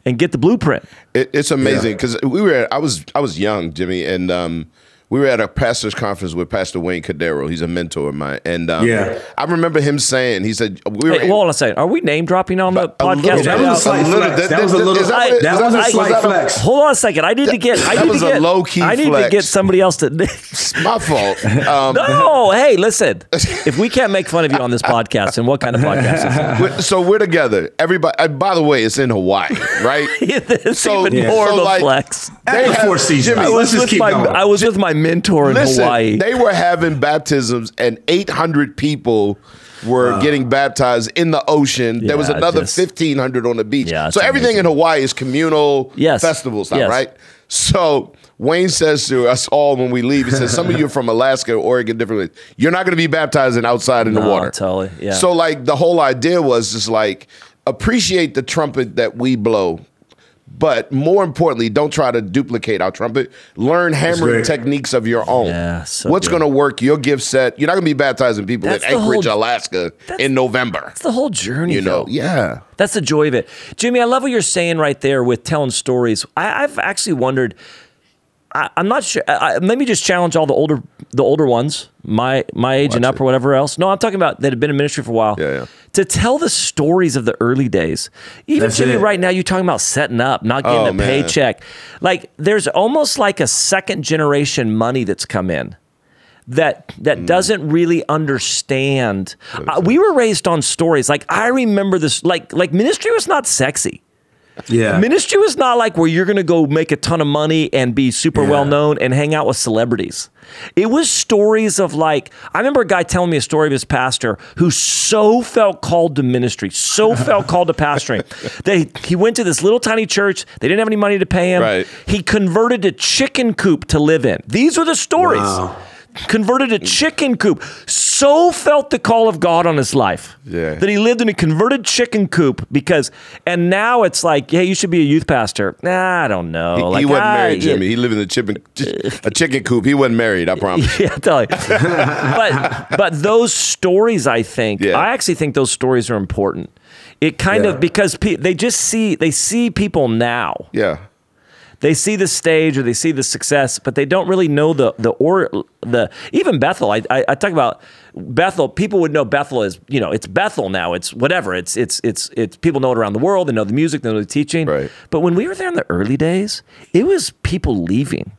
and get the blueprint. It's amazing because I was young, Jimmy, and we were at a pastor's conference with Pastor Wayne Cordero. He's a mentor of mine. And I remember him saying, he said, hold on a second. Are we name dropping on the podcast? That was a slight flex. That was a slight flex. Hold on a second. I need to get somebody else to. It's my fault. No, hey, listen. If we can't make fun of you on this podcast, then what kind of podcast is it? So we're together. Everybody, by the way, it's in Hawaii, right? It's even more of a flex. Four seasons. I was with my mentor in Hawaii. They were having baptisms and 800 people were getting baptized in the ocean. There was another 1,500 on the beach. So everything in Hawaii is communal festivals now, right? So Wayne says to us all when we leave, he says, some of you are from Alaska, Oregon, different places. You're not going to be baptized outside in the water. Totally, yeah. So like the whole idea was just like, appreciate the trumpet that we blow. But more importantly, don't try to duplicate our trumpet. Learn hammering techniques of your own. Yeah, what's going to work, your gift set. You're not going to be baptizing people in Anchorage, Alaska in November. That's the whole journey, though. Yeah. That's the joy of it. Jimmy, I love what you're saying right there with telling stories. I've actually wondered, I'm not sure, maybe just challenge all the older ones, my age and up or whatever else. No, I'm talking about that have been in ministry for a while. Yeah. To tell the stories of the early days. Even Jimmy, right now, you're talking about setting up, not getting a paycheck. Like there's almost like a second generation money that's come in that doesn't really understand. We were raised on stories. Like I remember this, like ministry was not sexy. Yeah. Ministry was not like where you're going to go make a ton of money and be super well known and hang out with celebrities. It was stories of like, I remember a guy telling me a story of his pastor who so felt called to ministry, so felt called to pastoring. He went to this little tiny church. They didn't have any money to pay him. Right. He converted a chicken coop to live in. These were the stories. Wow. Converted a chicken coop. So felt the call of God on his life that he lived in a converted chicken coop and now it's like, hey, you should be a youth pastor. Nah, I don't know. He wasn't married, Jimmy. He lived in a chicken coop. He wasn't married, I promise. Yeah, tell you. but those stories, I actually think those stories are important. It kind of, because they see people now. Yeah. They see the stage or they see the success, but they don't really know the even Bethel. I talk about Bethel. People would know Bethel as, it's Bethel now. It's whatever. It's people know it around the world. They know the music. They know the teaching. Right. But when we were there in the early days, it was people leaving.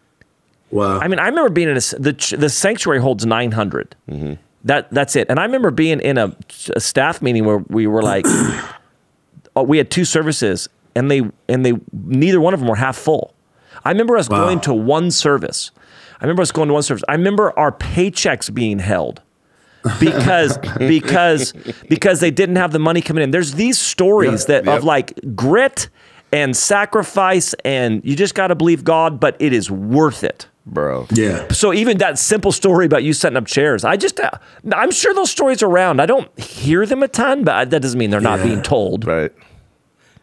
Wow. I mean, I remember being in the sanctuary holds 900. Mm-hmm. That's it. And I remember being in a staff meeting where we were like, we had 2 services. And they neither one of them were half full. I remember us going to one service. I remember our paychecks being held because they didn't have the money coming in. There's these stories of like grit and sacrifice, and you just got to believe God, but it is worth it. Bro. Yeah. So even that simple story about you setting up chairs, I'm sure those stories are around. I don't hear them a ton, but that doesn't mean they're not being told. Right.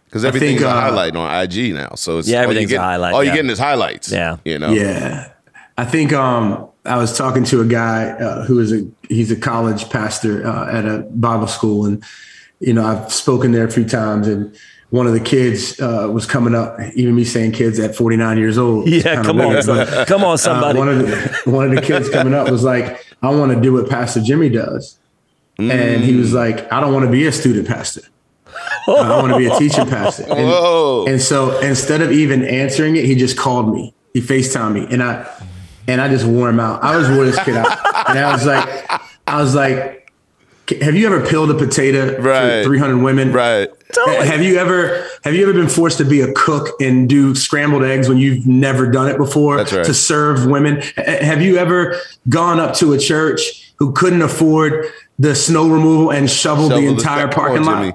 Because everything's a highlight on IG now. So it's everything's a highlight. All you're getting is highlights. Yeah. Yeah. I think I was talking to a guy he's a college pastor at a Bible school. And, I've spoken there a few times. And one of the kids was coming up, even me saying kids at 49 years old. Yeah, come on, somebody. One of the kids coming up was like, I want to do what Pastor Jimmy does. And he was like, I don't want to be a student pastor. I want to be a teaching pastor. And so instead of even answering it, he just called me. He FaceTimed me. And I just wore him out. I wore this kid out. And I was like, have you ever peeled a potato for 300 women? Right. Totally. Have you ever been forced to be a cook and do scrambled eggs when you've never done it before? That's right. To serve women? Have you ever gone up to a church who couldn't afford the snow removal and shovel the entire parking lot? Jimmy.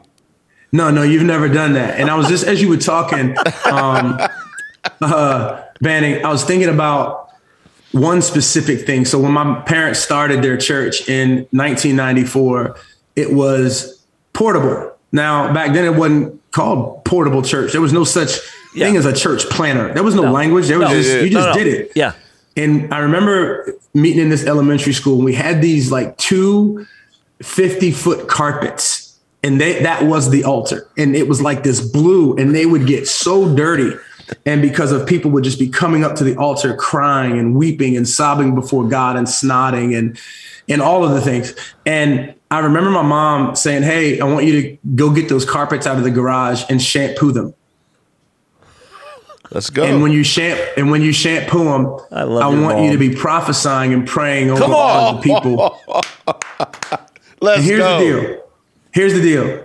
No, you've never done that. And I was just, as you were talking, Banning, I was thinking about one specific thing. So when my parents started their church in 1994, it was portable. Now, back then it wasn't called portable church. There was no such thing as a church planner. There was no language. There was you did it. Yeah. And I remember meeting in this elementary school, and we had these like 2 50-foot carpets. And that was the altar. And it was like this blue, and they would get so dirty. And because of people would just be coming up to the altar crying and weeping and sobbing before God and snotting and all of the things. And I remember my mom saying, hey, I want you to go get those carpets out of the garage and shampoo them. Let's go. And when you shampoo them, I want you to be prophesying and praying over all the people. Here's the deal.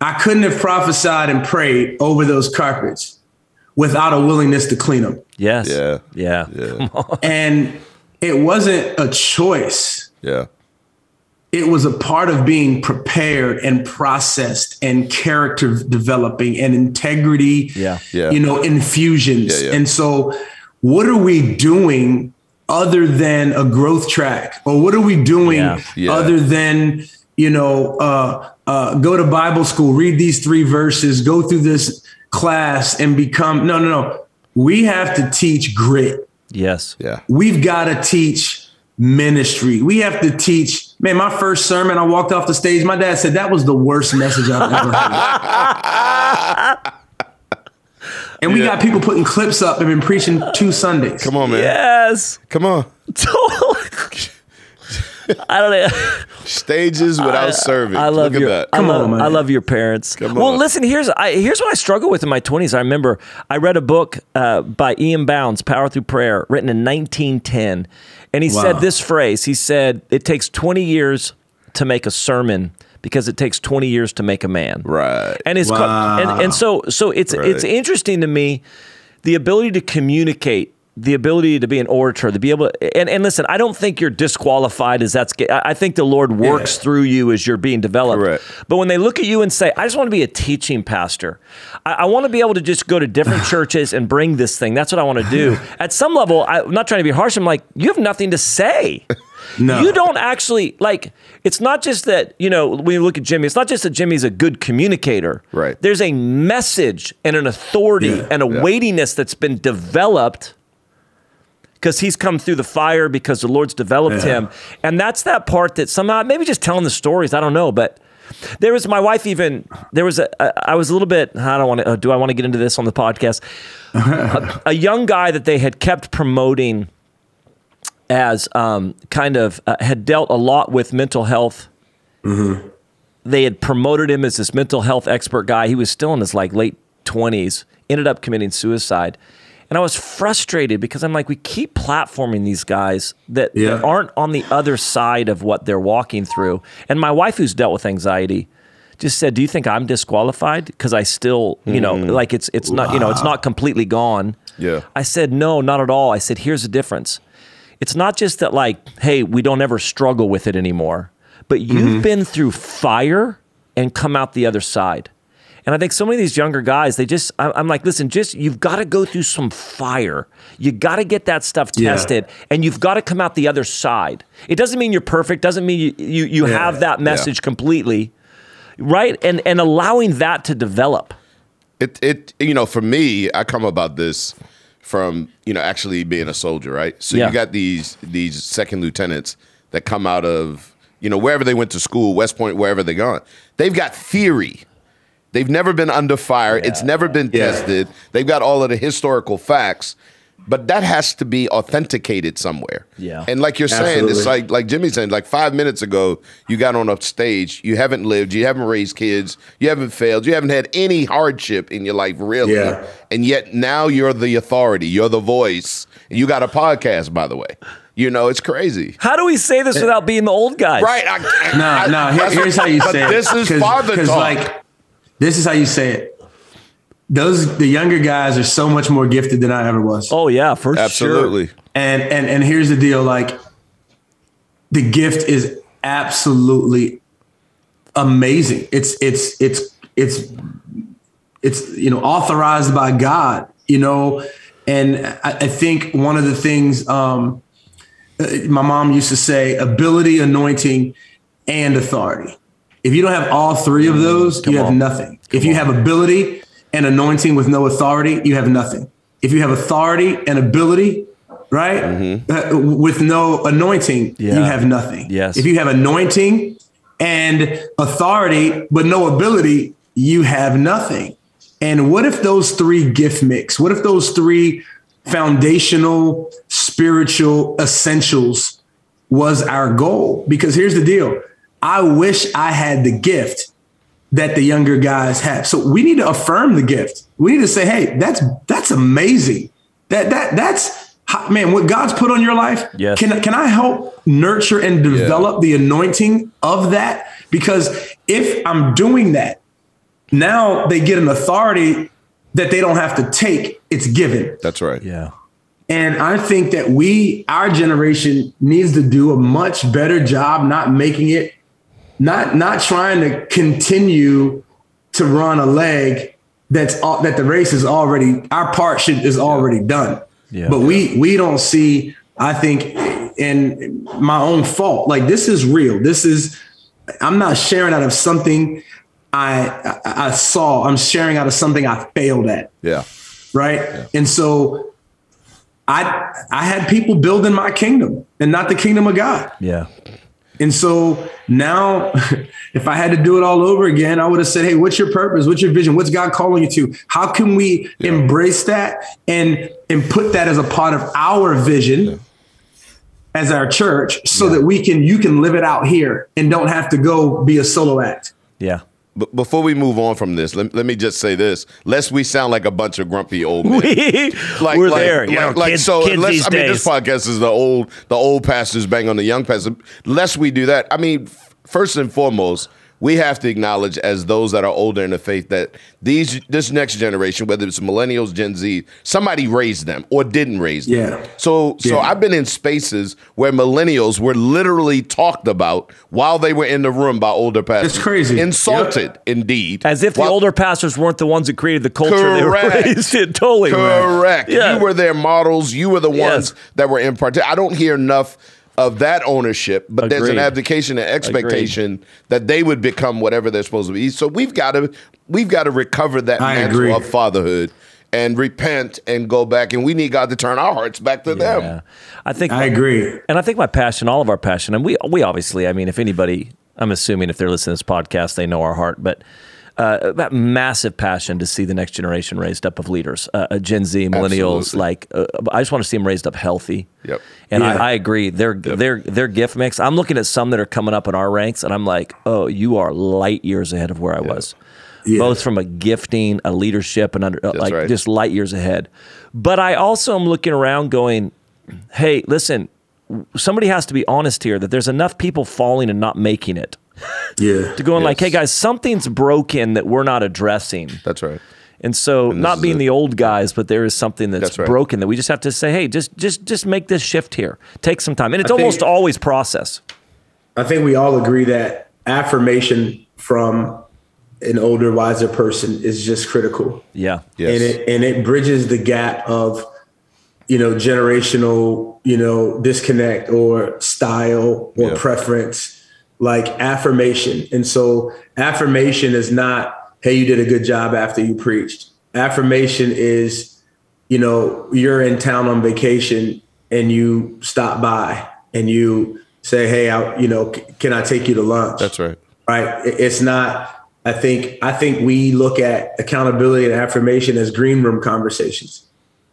I couldn't have prophesied and prayed over those carpets without a willingness to clean them. Yes. Yeah. Come on. And it wasn't a choice. Yeah. It was a part of being prepared and processed and character developing and integrity, infusions. Yeah. And so what are we doing other than a growth track? Or what are we doing other than, go to Bible school, read these 3 verses, go through this class and become, no. We have to teach grit. Yes. Yeah. We've got to teach ministry. We have to teach. Man, my first sermon, I walked off the stage. My dad said that was the worst message I've ever heard. And we got people putting clips up and been preaching 2 Sundays. Come on, man. Yes. Come on. I don't know. Stages without serving. I love that. I love your parents. Well, listen, here's what I struggled with in my 20s. I remember I read a book by Ian Bounds, Power Through Prayer, written in 1910. And he said this phrase. He said, it takes 20 years to make a sermon because it takes 20 years to make a man. Right. And it's so it's interesting to me, the ability to communicate, the ability to be an orator, to be able to, and listen, I don't think you're disqualified I think the Lord works through you as you're being developed. Correct. But when they look at you and say, I just want to be a teaching pastor, I want to be able to just go to different churches and bring this thing. That's what I want to do. At some level, I'm not trying to be harsh. I'm like, you have nothing to say. No. You don't actually, it's not just that, when you look at Jimmy, it's not just that Jimmy's a good communicator. Right. There's a message and an authority and a weightiness that's been developed because he's come through the fire, because the Lord's developed him. And that's that part that somehow, maybe just telling the stories, I don't know. But there was, my wife even, I was a little bit, do I want to get into this on the podcast? A young guy that they had kept promoting as had dealt a lot with mental health. Mm-hmm. They had promoted him as this mental health expert guy. He was still in his late 20s, ended up committing suicide. And I was frustrated because I'm like, we keep platforming these guys that aren't on the other side of what they're walking through. And my wife, who's dealt with anxiety, just said, do you think I'm disqualified? Because I still, it's not, it's not completely gone. Yeah. I said, no, not at all. I said, here's the difference. It's not just that hey, we don't ever struggle with it anymore, but you've been through fire and come out the other side. And I think so many of these younger guys, I'm like, listen, you've got to go through some fire. You got to get that stuff tested, and you've got to come out the other side. It doesn't mean you're perfect. Doesn't mean you have that message completely, right? And allowing that to develop. For me, I come about this from, actually being a soldier, right? So you got these second lieutenants that come out of, wherever they went to school, West Point, wherever they're gone. They've got theory. They've never been under fire. It's never been tested. They've got all of the historical facts, but that has to be authenticated somewhere. Yeah. And like you're saying, it's like Jimmy's saying, 5 minutes ago, you got on a stage, you haven't lived, you haven't raised kids, you haven't failed, you haven't had any hardship in your life, really. Yeah. And yet now you're the authority, you're the voice, and you got a podcast, by the way. It's crazy. How do we say this without being the old guys? Right. Here's how you say it. This is father talk. This is how you say it. The younger guys are so much more gifted than I ever was. Oh yeah, for absolutely. Sure. And here's the deal: the gift is absolutely amazing. It's authorized by God. And I think one of the things my mom used to say: ability, anointing, and authority. If you don't have all 3 of those, you have nothing. If you have ability and anointing with no authority, you have nothing. If you have authority and ability, right, with no anointing, you have nothing. Yes. If you have anointing and authority but no ability, you have nothing. And what if those 3 gift mix? What if those 3 foundational spiritual essentials was our goal? Because here's the deal. I wish I had the gift that the younger guys have. So we need to affirm the gift. We need to say, hey, that's amazing. That's man, what God's put on your life. Yes. Can I help nurture and develop the anointing of that? Because if I'm doing that, now they get an authority that they don't have to take. It's given. That's right. Yeah. And I think that our generation needs to do a much better job not making it, not trying to continue to run a leg that the race is already, our part is already done. Yeah. But we don't see, I think, in my own fault. Like, this is real. I'm not sharing out of something I saw. I'm sharing out of something I failed at. Yeah. Right. Yeah. And so I had people building my kingdom and not the kingdom of God. Yeah. And so now, if I had to do it all over again, I would have said, hey, what's your purpose? What's your vision? What's God calling you to? How can we embrace that and put that as a part of our vision as our church, so that you can live it out here and don't have to go be a solo act? Yeah. But before we move on from this, let me just say this: lest we sound like a bunch of grumpy old men. We're there. Kids this podcast is the old pastors bang on the young pastors. Lest we do that, I mean, first and foremost, we have to acknowledge, as those that are older in the faith, that this next generation, whether it's millennials, Gen Z, somebody raised them or didn't raise them. Yeah. So I've been in spaces where millennials were literally talked about while they were in the room by older pastors. It's crazy. Insulted, indeed. As if the older pastors weren't the ones that created the culture they were raised in. Totally correct. Yeah. You were their models. You were the ones that were imparted. I don't hear enough of that ownership, but there's an abdication and expectation that they would become whatever they're supposed to be. So we've got to recover that mantle of fatherhood and repent and go back, and we need God to turn our hearts back to them. I agree. And I think my passion, all of our passion, and we obviously, I mean, if anybody, I'm assuming if they're listening to this podcast, they know our heart, but that massive passion to see the next generation raised up of leaders, Gen Z, millennials. Absolutely. I just want to see them raised up healthy. Yep. And I agree. Their gift mix. I'm looking at some that are coming up in our ranks, and I'm like, oh, you are light years ahead of where I was. Yeah. Both from a gifting, a leadership, and just light years ahead. But I also am looking around going, hey, listen, somebody has to be honest here that there's enough people falling and not making it. Yeah. To go like, hey guys, something's broken that we're not addressing. That's right. And so, not being the old guys, but there is something that's broken that we just have to say, hey, just make this shift here. Take some time. And it's almost always process. I think we all agree that affirmation from an older, wiser person is just critical. Yeah. Yes. And it bridges the gap of, generational, disconnect or style or preference. Like affirmation. And so affirmation is not, hey, you did a good job after you preached. Affirmation is, you're in town on vacation and you stop by and you say, hey, can I take you to lunch? That's right. Right. It's not, I think we look at accountability and affirmation as green room conversations,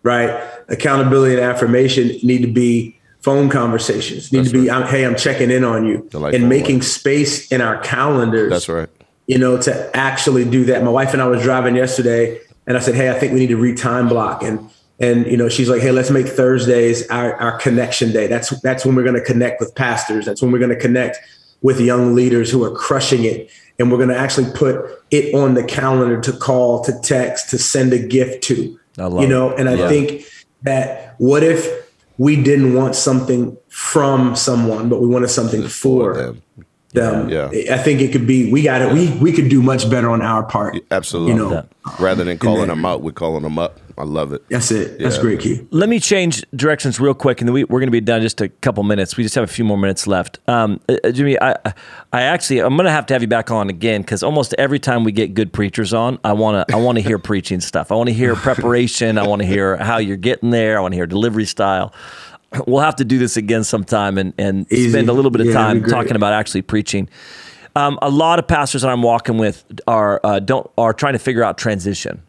right? Accountability and affirmation need to be phone conversations, need to be, hey, I'm checking in on you, and making space in our calendars. That's right. To actually do that. My wife and I was driving yesterday and I said, hey, I think we need to re-time block. And she's like, hey, let's make Thursdays our connection day. That's when we're going to connect with pastors. That's when we're going to connect with young leaders who are crushing it. And we're going to actually put it on the calendar to call, to text, to send a gift to, I think that what if we didn't want something from someone, but we wanted something for them. Yeah. I think it could be, we could do much better on our part. Absolutely. Rather than calling them out, we're calling them up. I love it. That's it. That's great, Keith. Let me change directions real quick, and then we're going to be done in just a couple minutes. We just have a few more minutes left. Jimmy, I'm going to have you back on again, because almost every time we get good preachers on, I want to hear preaching stuff. I want to hear preparation. I want to hear how you're getting there. I want to hear delivery style. We'll have to do this again sometime and spend a little bit of time talking about actually preaching. A lot of pastors that I'm walking with are trying to figure out transition.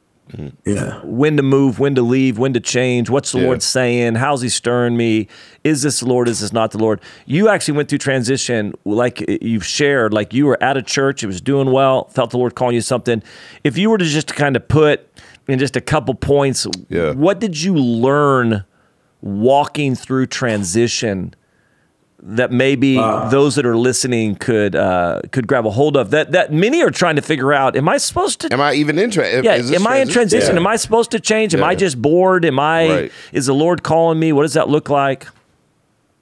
Yeah. When to move, when to leave, when to change, what's the Lord saying, how's he stirring me, is this the Lord, is this not the Lord? You actually went through transition, like you've shared, like you were at a church, it was doing well, felt the Lord calling you something. If you were to just kind of put in just a couple points, what did you learn walking through transition that maybe those that are listening could grab a hold of, that many are trying to figure out, am I supposed to? Am I even in transition? Am I in transition? Yeah. Am I supposed to change? Am I just bored? Is the Lord calling me? What does that look like?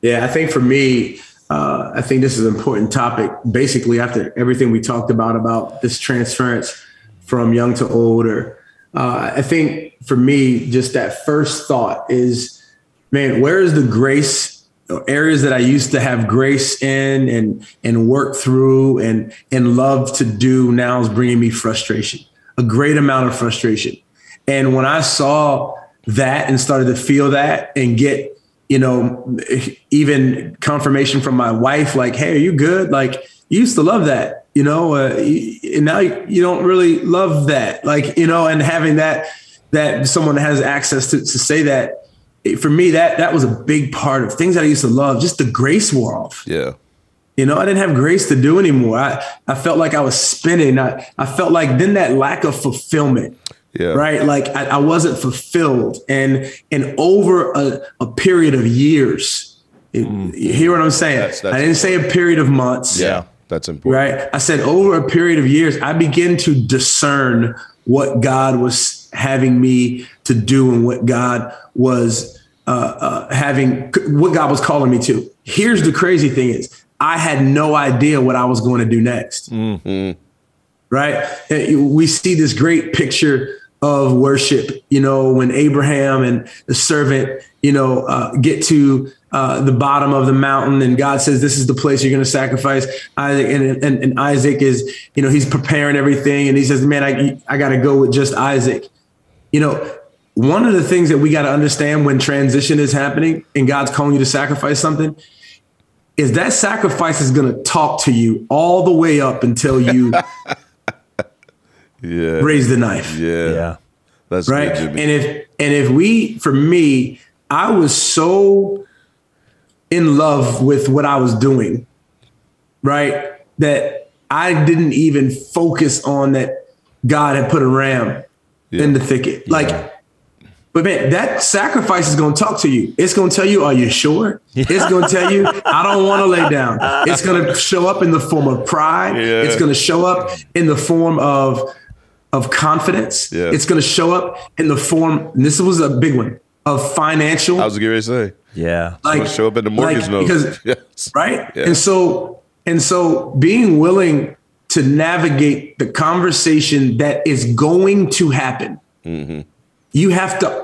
Yeah, I think for me, I think this is an important topic. Basically, after everything we talked about this transference from young to old, or I think for me, just that first thought is, man, where is the grace? Areas that I used to have grace in and work through and love to do now is bringing me frustration, a great amount of frustration. And when I saw that and started to feel that and get, even confirmation from my wife, like, hey, are you good? Like, you used to love that, and now you don't really love that, like, and having that someone has access to say that. For me, that was a big part of things that I used to love. Just the grace wore off. Yeah. I didn't have grace to do anymore. I felt like I was spinning. I felt like then that lack of fulfillment. Yeah. Right. Like I wasn't fulfilled. And over a period of years, you hear what I'm saying? That's I didn't say a period of months. Yeah. That's important. Right. I said over a period of years, I began to discern what God was having me to do and what God was what God was calling me to. Here's the crazy thing is I had no idea what I was going to do next. Mm-hmm. Right. We see this great picture of worship, when Abraham and the servant, get to the bottom of the mountain and God says, this is the place you're going to sacrifice Isaac. And Isaac is, he's preparing everything. And he says, man, I got to go with just Isaac. One of the things that we got to understand when transition is happening and God's calling you to sacrifice something is that sacrifice is going to talk to you all the way up until you raise the knife. Yeah. That's right. Good, and if for me, I was so in love with what I was doing, right, that I didn't even focus on that God had put a ram in the thicket. But man, that sacrifice is going to talk to you. It's going to tell you, are you sure? It's going to tell you, I don't want to lay down. It's going to show up in the form of pride. Yeah. It's going to show up in the form of confidence. Yeah. It's going to show up in the form, and this was a big one, of financial. I was going to say. Yeah. It's going to show up in the mortgage note. Because, right? Yeah. And so being willing to navigate the conversation that is going to happen, you have to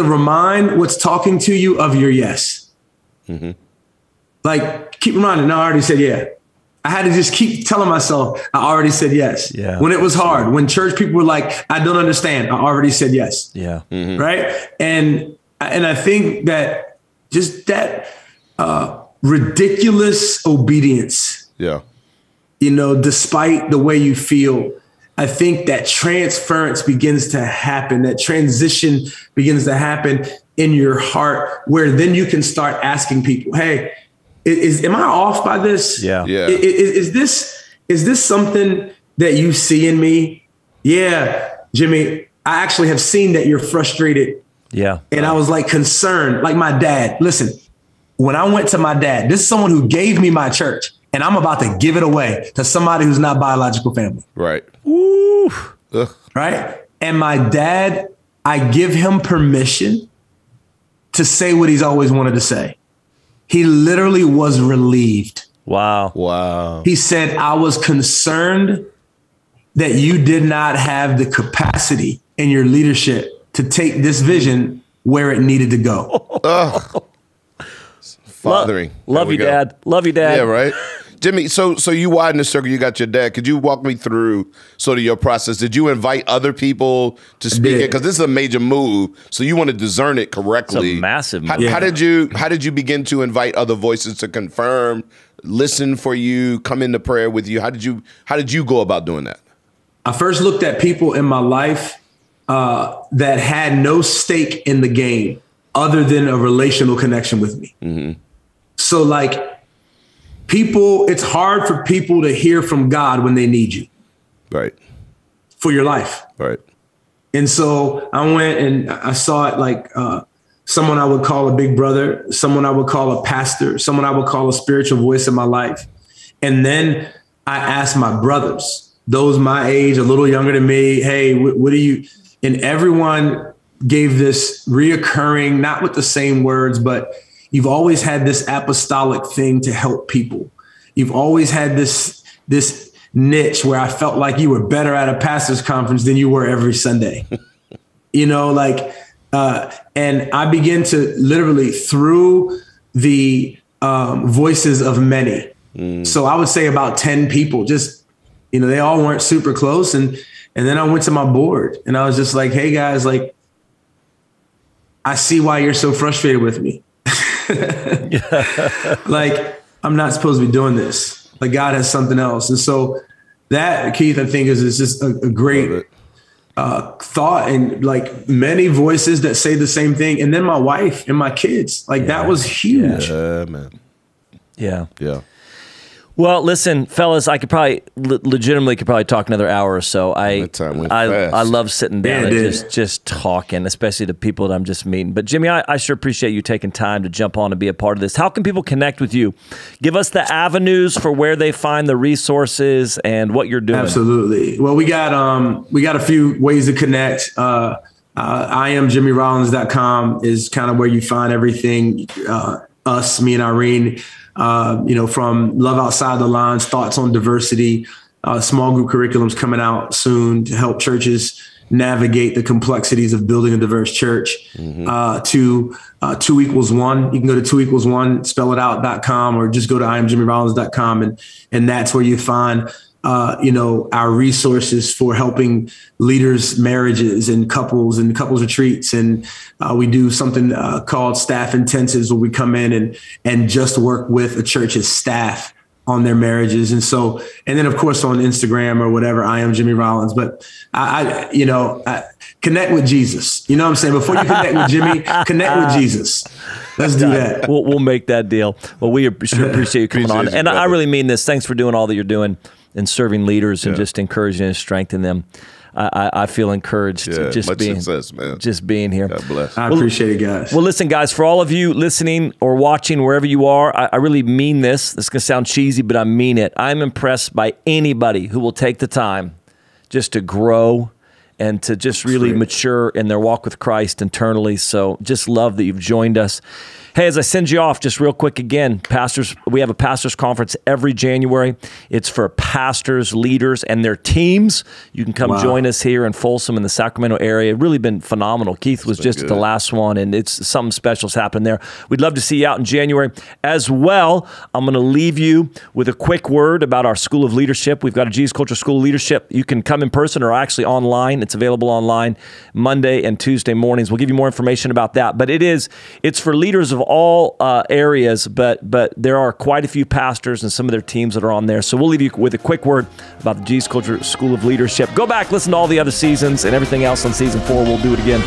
remind what's talking to you of your yes. Like, keep reminding, no, I already said yeah. I had to just keep telling myself, I already said yes. Yeah. When it was hard, when church people were like, I don't understand, I already said yes. Yeah. Right. And I think that just that ridiculous obedience. Yeah. Despite the way you feel, I think that transference begins to happen. That transition begins to happen in your heart, where then you can start asking people, hey, am I off by this? Yeah. Is this something that you see in me? Yeah, Jimmy, I actually have seen that you're frustrated. Yeah. And I was like concerned, like my dad. Listen, when I went to my dad, this is someone who gave me my church, and I'm about to give it away to somebody who's not biological family. Right. Woo. Right. And my dad, I give him permission to say what he's always wanted to say. He literally was relieved. Wow. He said, I was concerned that you did not have the capacity in your leadership to take this vision where it needed to go. Fathering. Love you, Dad. Love you, Dad. Yeah, right. Jimmy, so you widen the circle. You got your dad. Could you walk me through sort of your process? Did you invite other people to speak it? Because this is a major move, so you want to discern it correctly. It's a massive move. How did you begin to invite other voices to confirm, listen for you, come into prayer with you? How did you go about doing that? I first looked at people in my life that had no stake in the game other than a relational connection with me. Mm-hmm. So it's hard for people to hear from God when they need you. Right. For your life. Right. And so I went and I saw it like someone I would call a big brother, someone I would call a pastor, someone I would call a spiritual voice in my life. And then I asked my brothers, those my age, a little younger than me, hey, what do you, and everyone gave this reoccurring, not with the same words, but you've always had this apostolic thing to help people. You've always had this niche where I felt like you were better at a pastor's conference than you were every Sunday. You know, like, and I began to literally through the voices of many. So I would say about 10 people, just, you know, they all weren't super close. And then I went to my board and I was just like, hey guys, like, I see why you're so frustrated with me. Like, I'm not supposed to be doing this. Like, God has something else. And so that, Keith, I think is just a great thought, and like many voices that say the same thing. And then my wife and my kids, like that was huge. Yeah, man. Yeah. Yeah. Well, listen, fellas, I could probably legitimately talk another hour or so. I love sitting down and just talking, especially to people that I'm just meeting. But Jimmy, I sure appreciate you taking time to jump on and be a part of this. How can people connect with you? Give us the avenues for where they find the resources and what you're doing. Absolutely. Well, we got a few ways to connect. IamJimmyRollins.com is kind of where you find everything. Me and Irene. From Love Outside the Lines, thoughts on diversity, small group curriculums coming out soon to help churches navigate the complexities of building a diverse church. To 2 equals 1. You can go to 2 equals 1, spell it out.com, or just go to IamJimmyRollins.com. And that's where you find our resources for helping leaders, marriages, and couples retreats. And we do something called staff intensives, where we come in and just work with a church's staff on their marriages. And then of course on Instagram or whatever, I am Jimmy Rollins. But I connect with Jesus. You know what I'm saying? Before you connect with Jimmy, connect with Jesus. Let's do that. We'll make that deal. Well, we sure appreciate you coming on. And I really mean this. Thanks for doing all that you're doing and serving leaders and just encouraging and strengthening them. I feel encouraged just being here. God bless. I appreciate it, guys. Well, listen, guys, for all of you listening or watching wherever you are, I really mean this. This is going to sound cheesy, but I mean it. I'm impressed by anybody who will take the time just to grow and to just really mature in their walk with Christ internally. So just love that you've joined us. Hey, as I send you off, just real quick again, pastors, we have a pastors conference every January. It's for pastors, leaders, and their teams. You can come join us here in Folsom in the Sacramento area. Really been phenomenal. Keith was just at the last one, and it's something special's happened there. We'd love to see you out in January. As well, I'm going to leave you with a quick word about our School of Leadership. We've got a Jesus Culture School of Leadership. You can come in person or actually online. It's available online Monday and Tuesday mornings. We'll give you more information about that. But it's for leaders of all areas, but there are quite a few pastors and some of their teams that are on there. So we'll leave you with a quick word about the Jesus Culture School of Leadership. Go back, listen to all the other seasons and everything else on season 4. We'll do it again.